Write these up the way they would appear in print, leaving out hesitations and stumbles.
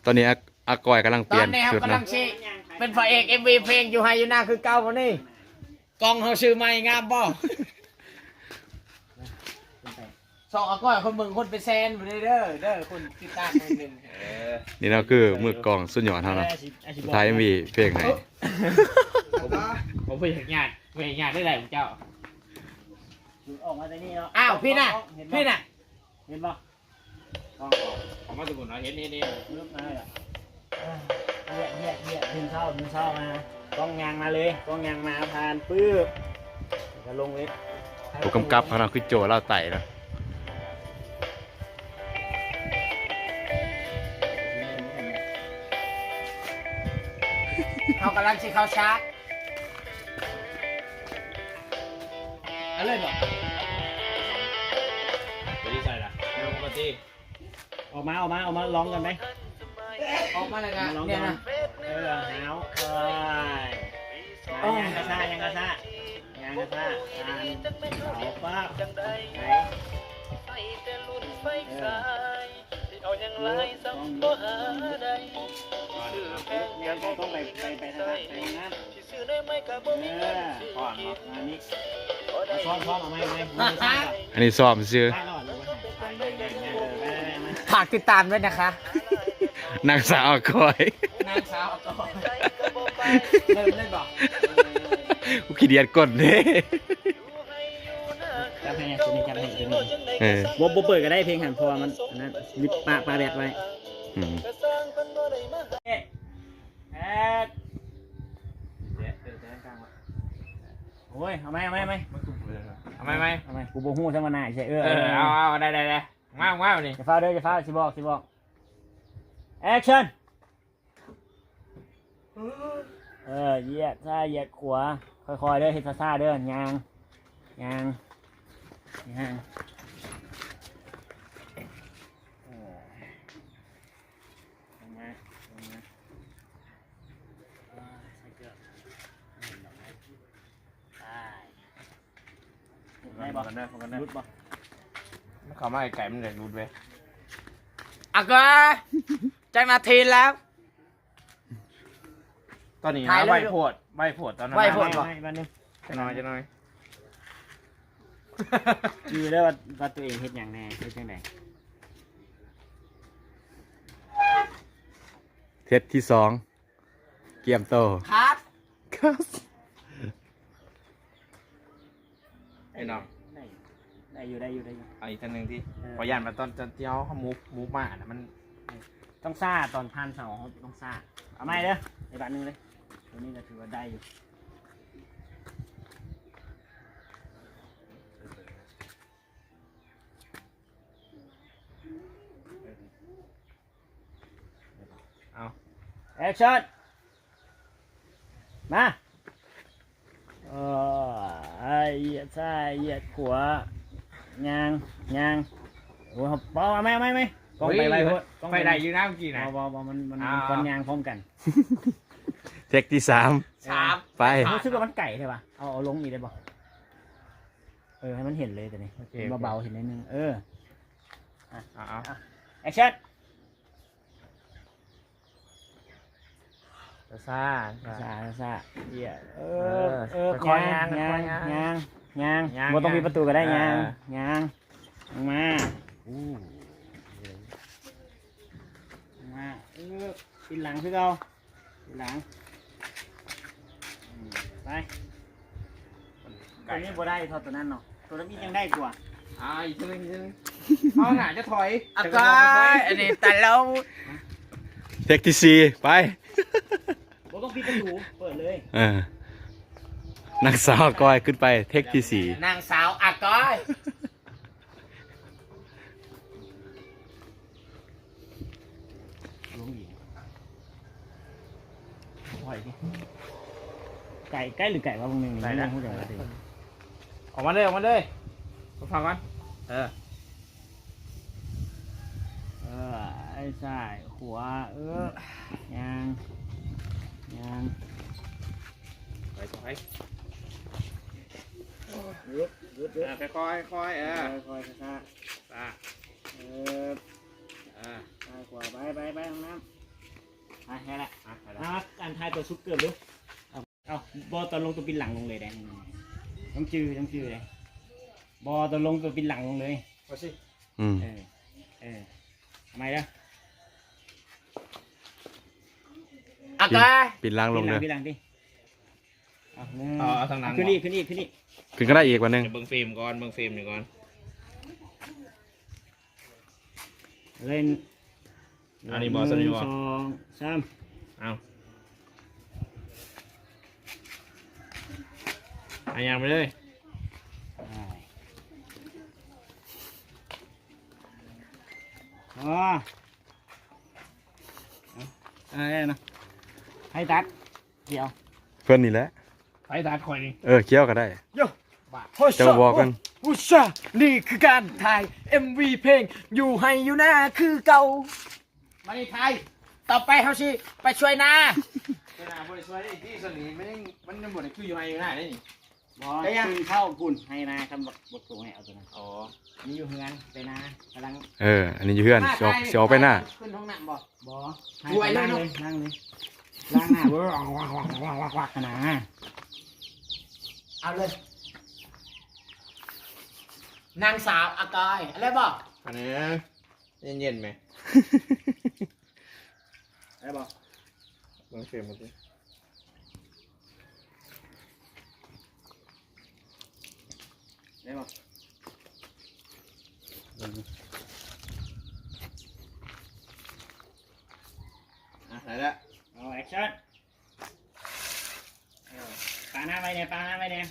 ตอนนี้อากอยกำลังเป ตอ ลี่ยน นนี้ครับ ชุด กำลั นะ งชีเป็นพระเอก MV เพลงอยู่ไฮยูนาคือเก่าคนนี้กองเขาชื่อไม่งามบ่สองอาก้อยคนมึงคนไปแซนไปเด้อคนติดตามคนหนึ่ง นี่เราคือมือกลองสุดยอดเท่านั้นสุดท้ายมีเพลงให้ ผมไปเห็นงานได้ไรของเจ้า ออกมาจากนี่เนาะ อ้าวพี่น่ะเห็นบ่ ผมมาสมุนเห็นนี่ ลึกมาเลยเหี้ยดึงเข้ามากองยางมาเลยกองยางมาผ่านปื้บก็ลงเลย ผู้กำกับเขาเราคือโจเล่าไต่นะ เขากำลังชีเขาชาร์จอะไรบ่ ไปที่ใส่ละปกติ ออกมาร้องกันไหม ออกมาเลยนะ ร้อง เนี่ กั ย น นะ หาวยังกระซ่ายางกระซ่าเอาป้าไหนต้องไปทางนั้นก่อนอันนี้ซ้อมเอาไหม อันนี้ซ้อมซื้อ ฝากติดตามด้วยนะคะ นางสาวอากอย นางสาวอาก้อยเริ่มเล่นบ่ กูขี้เดียดกดเด้ จับให้ตัวนี้ เออ บ่เปิดก็ได้เพลงหันพอมันนั้นลิปปะแบดไว้ อืม โอ้ยเอาไหม ทำไมไม่ กูโบหู้ซะมาหน่ายใช่เอาได้มานี่ จะฟ้าเด้อจะฟ้าสิบอกแอคชั่นเหยียดซ้ายเหยียดขวาค่อยๆเด้อเฮ็ดซ่าๆเด้อยางได้บอกรุดบอก เขามาไก่มันเลยรูดไป อาก้อยจากนาทีแล้ว ตอนนี้นะใบโผดตอนนั้น ไม่วันนึง จะน้อย อยู่ได้ว่าตัวเองเฮ็ดอย่างแน่เฮ็ดจังได๋ เทสที่สองเกียมโต ครับ ครับ ไอ้น้อง ได้อยู่ เอาอีกท่านหนึ่งที่พอยานมาตอนเที่ยวเขามูฟมานะมัน ต้องซ่าตอนพันเสาต้องซ่าเอาไม่เด้อไอ้บาทนึงเลยตัวนี้ก็ถือว่าได้อยู่เอา แอคชั่นมาเหยียดซ้ายเหยียดขวายางโอ้ยปอไม่กองไปไว้พุ่น ไปได้ยืนน้ำกี่นะ บมันคนยางพร้อมกัน เทคที่สาม 3 ไป รู้สึกว่ามันไก่ใช่ป่ะเอาลงอีกได้ป่ะให้มันเห็นเลยแต่นี่เบาๆเห็นนิดนึงแอคชั่นซ่าเหยียดคอยยางบ่ต้องมีประตูก็ได้ยางมาปิดหลังคือเอาปิดหลังไปตัวนี้บ่ได้เท่าตัวนั้นเนาะตัวนั้นยังได้กว่า อีกทีนึงเอาหนาจะถอย อาก้อยอันนี้แต่เรา เทคที่สี่ไป บ่ต้องปิดประตูเปิดเลย นางสาวอากอยขึ้นไปเทคที่สี่ นางสาวอาก้อย ลงอีกปล่อยดิไก่ใกล้หรือไก่วะพวกนึงนี่ไม่รู้จักเลย ออกมาเลยฟังก่อนไอ้ซ้ายขวายางไปยุด ค่อยช้า ซ้ายขวาไปห้องน้ำแค่ละการทายตัวซุปเกือบดูเอาบอลตอนลงตัวปินหลังลงเลยแดงต้องจือเลยบอลตอนลงตัวปินหลังลงเลยว่าสิ ทำไมล่ะ อากา ปิดล้างลงเลย ปินหลังดิ เอาทางนั้น ขึ้นนี่ ขึ้นก็ได้อีกวันหนึง เบิ่งฟิล์มก่อนเบิ่งฟิล์มอยู่ก่อน เล่น อันนี้บอสนี่บอ 1 2 3 เอาอันยังไปเลย นะให้ตัดเดี๋ยว เพื่อนนี่แหละ ไฟตาคอยนี่ เคี้ยวก็ได้ โย่ จะมาบอกกัน ผู้ชานี่คือการถ่าย MV เพลงอยู่ให้อยู่หน้าคือเก่ามาในไทยต่อไปเขาสิไปช่วยนา ขนาดบริษัทที่สลีมันยังบ่ได้คืออยู่ให้ง่ายได้นี่ บอลขึ้นเข้าปุ่นให้นาคำบอกสูงให้เอาตัวนั้น อ๋อ นี่อยู่เฮือนไปนากำลัง อันนี้อยู่เพื่อนสิออกไปหน้า ขึ้นห้องน้ำบ่ บอให้นั่งเลยล้างหน้าวักขนาด เอาเลย นางสาวอากายอะไรบ่ อันนี้เย็นๆไหม ได้บอก เบิ่งฟิล์มมาดิ ได้บอก ไหนละ เอาแอคชั่นปาหน้าไปเนี่ย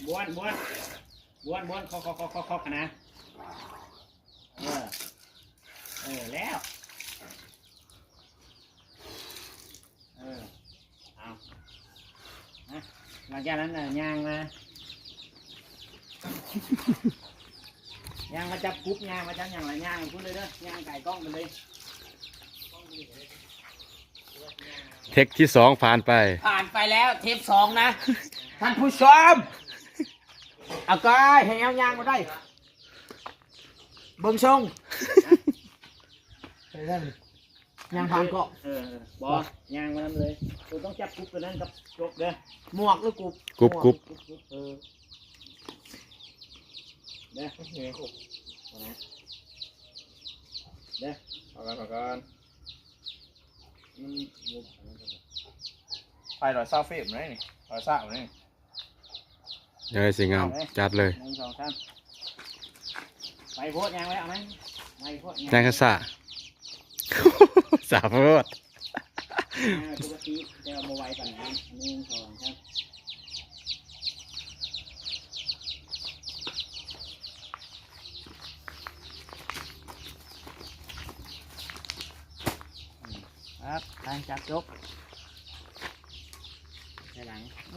บ้วนเคาะนะแล้วเอาหลังจากนั้นย่างมาจับกุ๊บย่างมาจับอย่างไรย่างพูดเลยเด้อย่างไก่กล้องไปเลย เทคที่2ผ่านไป ผ่านไปแล้วเทป2นะ ท่านผู้ชมอากายให้เอายางมาได้เบิ่งทรงยางผ่านเกาะ บอย่างมาทำเลยกูต้องจับกุ๊บตัวนั้นกับจกเด้อ หมวกหรือกุบ กรุ๊บ เด้อ นี่คุก เด้อ พอกัน มันบุก ไฟรอยเศร้าฟิล์มเลยนี่รอยเศร้าเลย ยังไงสิงามจัดเลย 1 2 3ไปโพดยางไว้เอาไหมไปโพด แจ้งข้า สาโพด ปกติจะเอามาไว้ก่อนนะ1 2 3ครับทางจับจกใส่หลังไป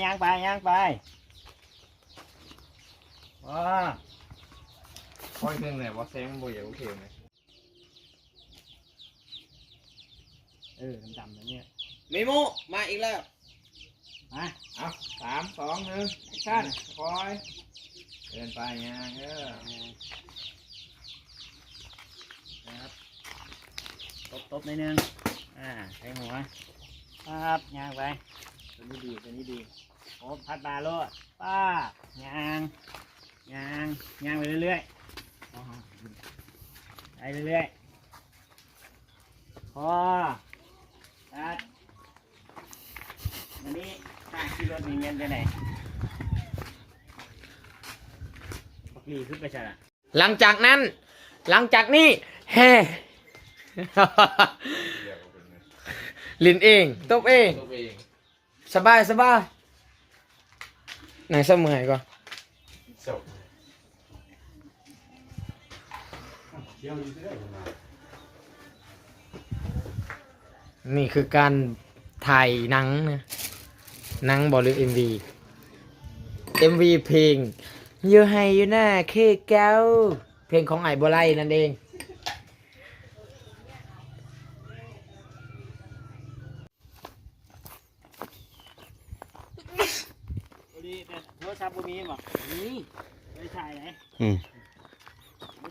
ย่างไปว้า ค่อยเครื่องเลยว่าแซงมันบ่อยากโอเคไหม ดำๆแบบนี้ เมมูมาอีกแล้ว มา เอา3 2 1ชั่นคอยเดินไปยางครับตบในนึงใส่หัวปั๊บย่างไปตัวนี้ดีโอ้พัดบาโลดป้าย่างไปเรื่อยๆไปเรื่อยๆพอตัดอันนี้ข้างที่รถมีเงินไปไหนปักหลีขึ้นไปใช่ละ หลังจากนี้แฮ่ ลินเองตบเอง ตัวเอง สบายไหนเสมอก่อน นี่คือการถ่ายหนังนะหนังบอลหรือ MV เพลงอยู่ให้อยู่หน้าคือเก้าเพลงของไอ้บัวไลนั่นเอง โทรศัพท์บ่มีบ่มีไปถ่ายไหน อืม ไป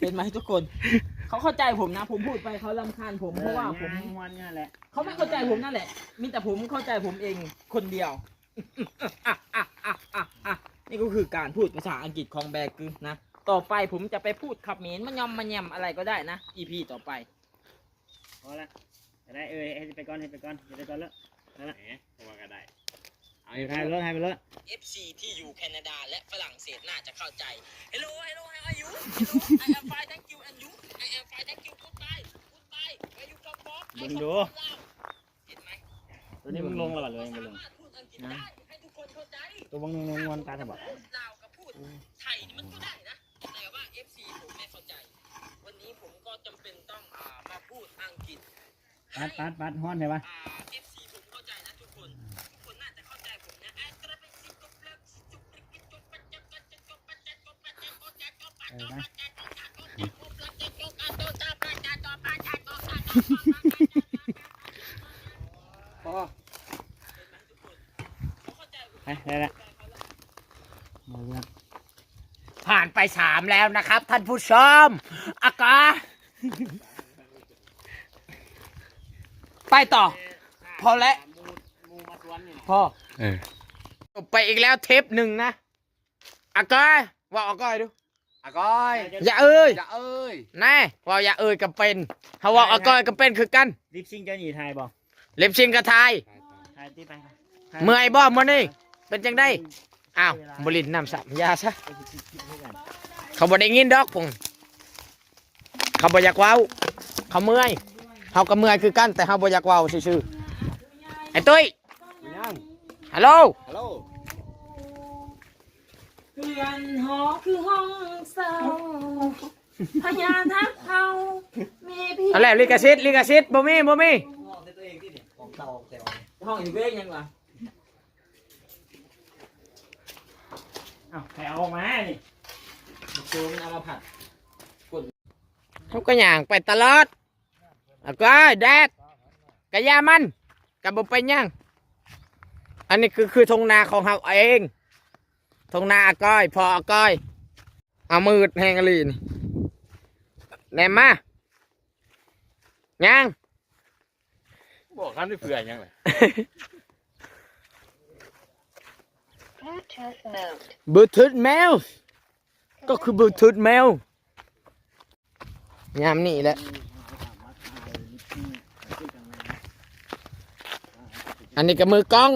เห็นไหมทุกคนเขาเข้าใจผมนะผมพูดไปเขารำคาญผมเพราะว่าผม วันนี่แหละ เขาไม่เข้าใจผมนั่นแหละ มีแต่ผมเข้าใจผมเองคนเดียว นี่ก็คือการพูดภาษาอังกฤษของแบกึนะ ต่อไปผมจะไปพูดขับเขมรมันยอมมันยำอะไรก็ได้นะ EP ต่อไป พอละจะได้ให้ไปก่อนแล้วนั่นแหละ ตัวก็ได้ เอาให้ไปรถ FC ที่อยู่แคนาดาและฝรั่งเศสน่าจะเข้าใจ Hello how are you I am fine thank you and you I am fine thank you goodbye where you come from มึงดู เห็นไหม ตัวนี้มึงลงแล้วเลยมึงลง พูดอังกฤษได้ให้ทุกคนเข้าใจ ตัวมึงวันตาจะบอก พูดลาวกับพูดไทยนี่มันก็ได้นะ แต่ว่า FC ผมไม่เข้าใจ วันนี้ผมก็จำเป็นต้องมา ปัดฮ้อนเลยปะพอ ได้ละ ผ่านไป3แล้วนะครับ ท่านผู้ชมอากาไปต่อ พอแล้ว มูมาสวนนี่ พอ เออ จบไปอีกแล้วเทป1นะอากาว่าอากาดู อะก้อย อย่าเอ้ย อย่าเอ้ย แน่ว่าอย่าเอ่ยกับเป็นเขาว่าอากากับเป็นคือกัน ลิปซิงเจ้าหนีไทยบ่ เล็บชิงกระทาย ไทยที่ไป เมื่อยบ่มื้อนี้เป็นจังได้อ้าวบรินน้ำสัมยาซะเขาบ่ได้ยินดอกผมเขาบ่อยากเว้าเขาเมื่อยเขาก็เมื่อยคือกันแต่เขาบ่อยากเว้าซื่อๆไอ้ตุ้ย ยัง ฮัลโหล ฮัลโหล เรือนหอคือห้องเศร้าพญาทักเขามีพี่ เอาแล้วลิขสิทธิ์บ่มีห้องอีกเว้ยยังวะ เอ้าใครเอาออกมานี่ โจมันเอามาผัด เขาก็ย่างไปตลอดแล้วก็แดดกะยามันกะบ่เป็นหยังอันนี้คือทงนาของเราเองทงนาอาก้อยพออาก้อยเอามืดแหงอลีนี่แหนมมายัง บอกกันด้วยเผื่อยังไง บลูทูธแมวก็คือบลูทูธแมวยามนี่แหละอันนี้ก็มือกล้อง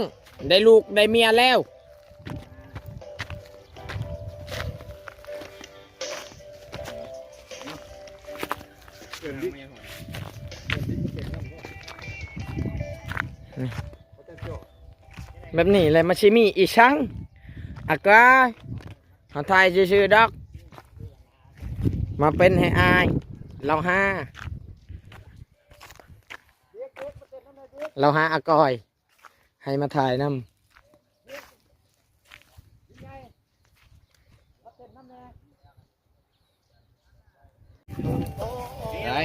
ได้ลูกได้เมียแล้วแบบนี้เลยมาชิมีอีช่างอากาเขาไทยชื่อๆดอกมาเป็นให้อายเราห้าอากอยให้มาถ่ายนำ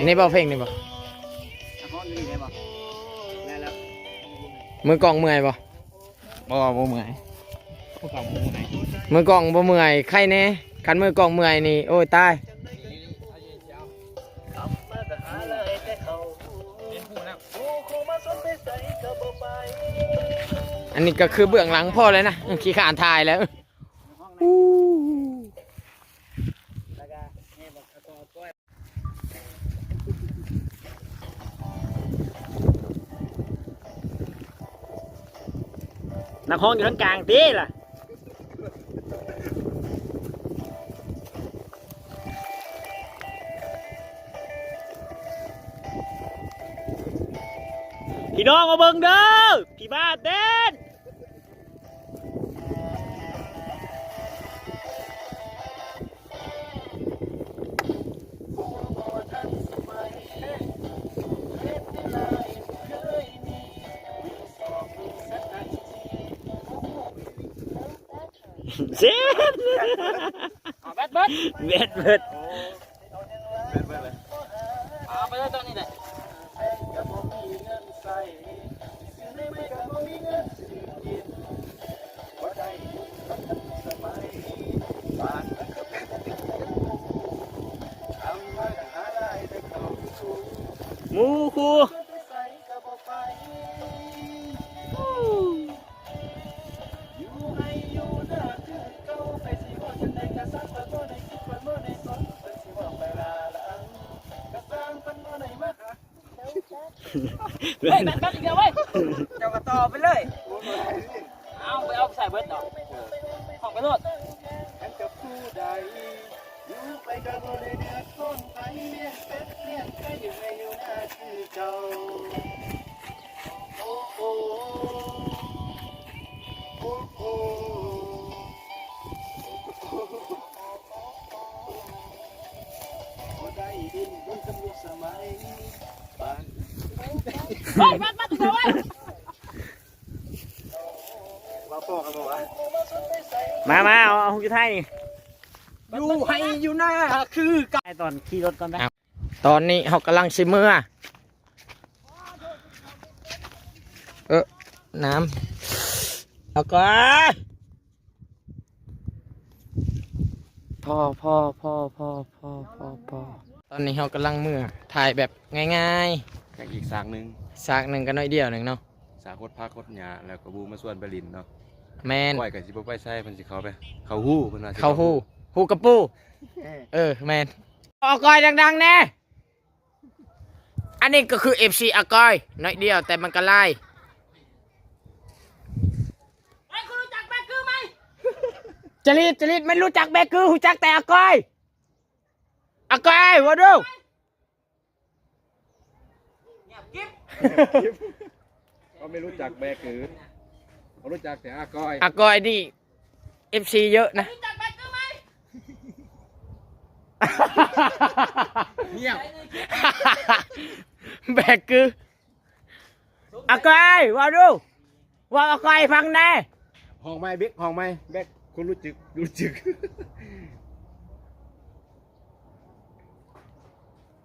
นี่บ่เพลงนี่บ่ ฮ้อนนี่ได้บ่ได้แล้ว มือกลองเมื่อยบ่ บ่เมื่อย พวกเก่ามูไหน มือกลองบ่เมื่อยใครแน่คันมือกลองเมื่อยนี่โอ้ยตายอันนี้ก็คือเบื้องหลังพ่อเลยนะขี้ขานถ่ายแล้ว นักห้องอยู่ทั้งกลางตีล่ะพี่น้องมาเบิ่งเด้อพี่บ้าเต้นเจ็ดแบดเอาไปเลยตอนนี้แหละ หมูคู เฮ้ยแบตอีกแล้วเว้ยเจ้าก็ต่อไปเลยเอาไปเอาใส่เบิร์ดดอกห้องไปโลด ได้ดินบนสมุทรสมัย เฮ้ยมัดเดี๋ยวไว้ มาเอาหุ่นจุดท้ายนี่ อยู่ให้อยู่หน้าคือกัน ไอตอนขี่รถก่อนไป ตอนนี้เขากำลังชิมเมื่อน้ำแล้วก็พอตอนนี้เขากำลังเมื่อถ่ายแบบง่าย กับอีกสากหนึง ๆสากหนึ่งก็น้อยเดียวหนึ่งเนาะ สากโคตรพักโคตรหยาแล้วก็บูมาส่วนไปลินเนาะ แมน ก้อยกับสิบ่ไปใส่เพิ่นสิเข้าไปเข้าฮู้เพิ่นว่าสิ เขาฮู้กระปูแมนอากอยดังๆแน่อันนี้ก็คือ FC อากอยน้อยเดียวแต่มันก็ไล่ ไอ้คุณรู้จักแบกคือไหม จริตไม่รู้จักแบคือรู้จักแต่อากอยว่าดู เงียบกิ๊บ เขาไม่รู้จักแบกคือเขารู้จักแต่อาก้อย อากอยนี่ FC เยอะนะ รู้จักแบกคือไหม เงียบ แบกคืออากอยว่าดูว่าอากอยฟังแน่ ห้องไม้บิ๊กห้องไม้แบกคุณรู้จึก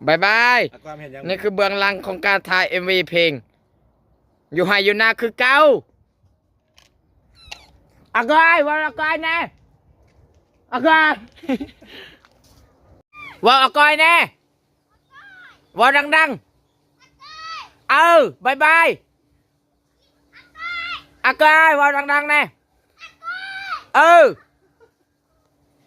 บายบาย อาก้อยเห็นยัง นี่คือเบื้องหลังของการถ่าย MV เพลง อยู่ให้อยู่หน้าคือเก่าอากอยว่าอากอยแน่อากอยว่าอากอยแน่ว่าดังๆบายบายอากอยว่าดังๆแน่